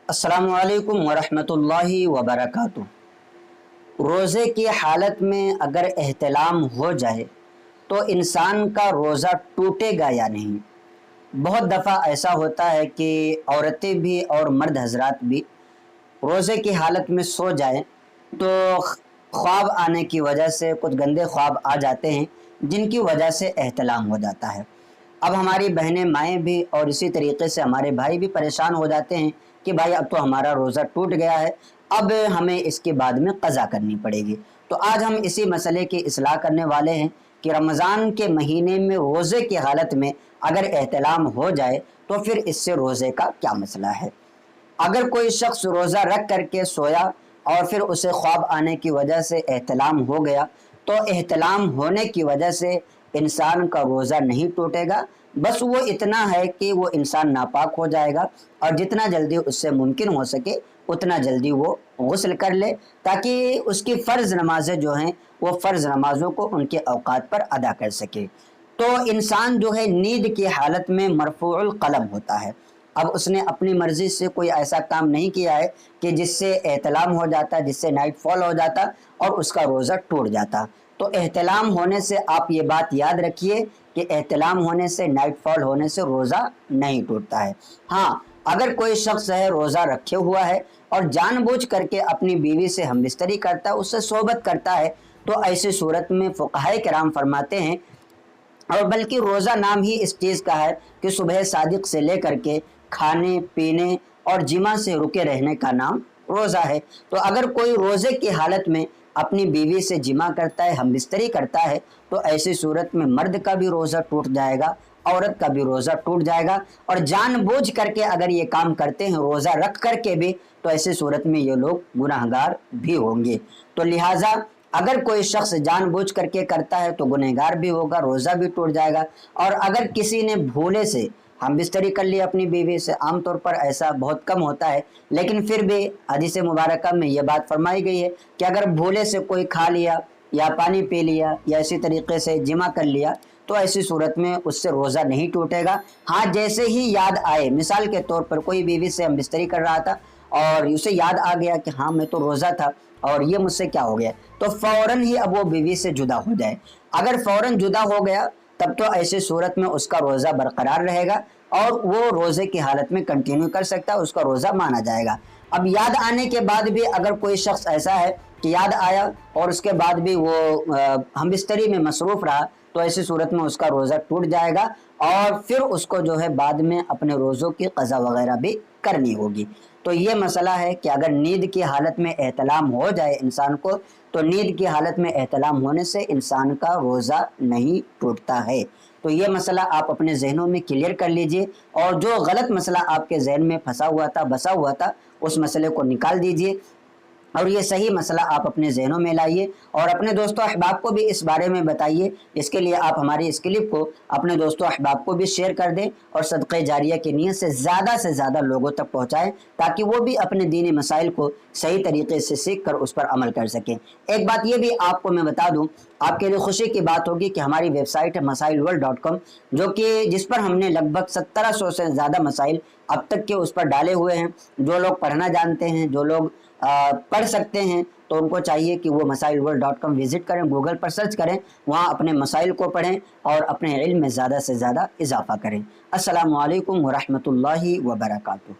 السلام علیکم ورحمۃ اللہ وبرکاتہ۔ روزے کی حالت میں اگر احتلام ہو جائے تو انسان کا روزہ ٹوٹے گا یا نہیں؟ بہت دفعہ ایسا ہوتا ہے کہ عورتیں بھی اور مرد حضرات بھی روزے کی حالت میں سو جائیں تو خواب آنے کی وجہ سے کچھ گندے خواب آ جاتے ہیں جن کی وجہ سے احتلام ہو جاتا ہے۔ اب ہماری بہنیں مائیں بھی اور اسی طریقے سے ہمارے بھائی بھی پریشان ہو جاتے ہیں کہ بھائی اب تو ہمارا روزہ ٹوٹ گیا ہے، اب ہمیں اس کے بعد میں قضا کرنی پڑے گی۔ تو آج ہم اسی مسئلے کی اصلاح کرنے والے ہیں کہ رمضان کے مہینے میں روزے کی حالت میں اگر احتلام ہو جائے تو پھر اس سے روزے کا کیا مسئلہ ہے۔ اگر کوئی شخص روزہ رکھ کر کے سویا اور پھر اسے خواب آنے کی وجہ سے احتلام ہو گیا تو احتلام ہونے کی وجہ سے انسان کا روزہ نہیں ٹوٹے گا، بس وہ اتنا ہے کہ وہ انسان ناپاک ہو جائے گا اور جتنا جلدی اس سے ممکن ہو سکے اتنا جلدی وہ غسل کر لے تاکہ اس کی فرض نمازیں جو ہیں وہ فرض نمازوں کو ان کے اوقات پر ادا کر سکے۔ تو انسان جو ہے نیند کی حالت میں مرفوع القلم ہوتا ہے۔ اب اس نے اپنی مرضی سے کوئی ایسا کام نہیں کیا ہے کہ جس سے احتلام ہو جاتا، جس سے نائٹ فال ہو جاتا اور اس کا روزہ ٹوٹ جاتا۔ تو احتلام ہونے سے آپ یہ بات یاد رکھیے کہ احتلام ہونے سے، نائٹ فال ہونے سے روزہ نہیں ٹوٹتا ہے۔ ہاں، اگر کوئی شخص ہے روزہ رکھے ہوا ہے اور جان بوجھ کر کے اپنی بیوی سے ہم بستری کرتا ہے، اس سے صحبت کرتا ہے، تو ایسی صورت میں فقہائے کرام فرماتے ہیں، اور بلکہ روزہ نام ہی اس چیز کا ہے کہ صبح صادق سے لے کر کے کھانے پینے اور جماع سے رکے رہنے کا نام روزہ ہے۔ تو اگر کوئی روزے کی حالت میں اپنی بیوی سے جماع کرتا ہے، ہم بستری کرتا ہے، تو ایسی صورت میں مرد کا بھی روزہ ٹوٹ جائے گا، عورت کا بھی روزہ ٹوٹ جائے گا، اور جان بوجھ کر کے اگر یہ کام کرتے ہیں روزہ رکھ کر کے بھی تو ایسی صورت میں یہ لوگ گناہگار بھی ہوں گے۔ تو لہٰذا اگر کوئی شخص جان بوجھ کر کے کرتا ہے تو گنہگار بھی ہوگا، روزہ بھی ٹوٹ جائے گا۔ اور اگر کسی نے بھولے سے ہم بستری کر لی اپنی بیوی سے، عام طور پر ایسا بہت کم ہوتا ہے لیکن پھر بھی حدیث مبارکہ میں یہ بات فرمائی گئی ہے کہ اگر بھولے سے کوئی کھا لیا یا پانی پی لیا یا اسی طریقے سے جمع کر لیا تو ایسی صورت میں اس سے روزہ نہیں ٹوٹے گا۔ ہاں، جیسے ہی یاد آئے، مثال کے طور پر کوئی بیوی سے ہم بستری کر رہا تھا اور اسے یاد آ گیا کہ ہاں میں تو روزہ تھا اور یہ مجھ سے کیا ہو گیا، تو فوراً ہی اب وہ بیوی سے جدا ہو جائے۔ اگر فوراً جدا ہو گیا تب تو ایسی صورت میں اس کا روزہ برقرار رہے گا اور وہ روزے کی حالت میں کنٹینیو کر سکتا ہے، اس کا روزہ مانا جائے گا۔ اب یاد آنے کے بعد بھی اگر کوئی شخص ایسا ہے کہ یاد آیا اور اس کے بعد بھی وہ ہم بستری میں مصروف رہا تو ایسی صورت میں اس کا روزہ ٹوٹ جائے گا اور پھر اس کو جو ہے بعد میں اپنے روزوں کی قضا وغیرہ بھی کرنی ہوگی۔ تو یہ مسئلہ ہے کہ اگر نیند کی حالت میں احتلام ہو جائے انسان کو تو نیند کی حالت میں احتلام ہونے سے انسان کا روزہ نہیں ٹوٹتا ہے۔ تو یہ مسئلہ آپ اپنے ذہنوں میں کلیئر کر لیجئے اور جو غلط مسئلہ آپ کے ذہن میں پھنسا ہوا تھا، بسا ہوا تھا، اس مسئلے کو نکال دیجئے اور یہ صحیح مسئلہ آپ اپنے ذہنوں میں لائیے اور اپنے دوستوں احباب کو بھی اس بارے میں بتائیے۔ اس کے لیے آپ ہماری اس کلپ کو اپنے دوستوں احباب کو بھی شیئر کر دیں اور صدقہ جاریہ کی نیت سے زیادہ لوگوں تک پہنچائیں تاکہ وہ بھی اپنے دینی مسائل کو صحیح طریقے سے سیکھ کر اس پر عمل کر سکیں۔ ایک بات یہ بھی آپ کو میں بتا دوں، آپ کے لیے خوشی کی بات ہوگی کہ ہماری ویب سائٹ ہے masailworld.com، جو کہ جس پر ہم نے لگ بھگ 1700 سے زیادہ مسائل اب تک کے اس پر ڈالے ہوئے ہیں۔ جو لوگ پڑھنا جانتے ہیں، جو لوگ پڑھ سکتے ہیں، تو ان کو چاہیے کہ وہ masailworld.com وزٹ کریں، گوگل پر سرچ کریں، وہاں اپنے مسائل کو پڑھیں اور اپنے علم میں زیادہ سے زیادہ اضافہ کریں۔ السلام علیکم ورحمۃ اللہ وبرکاتہ۔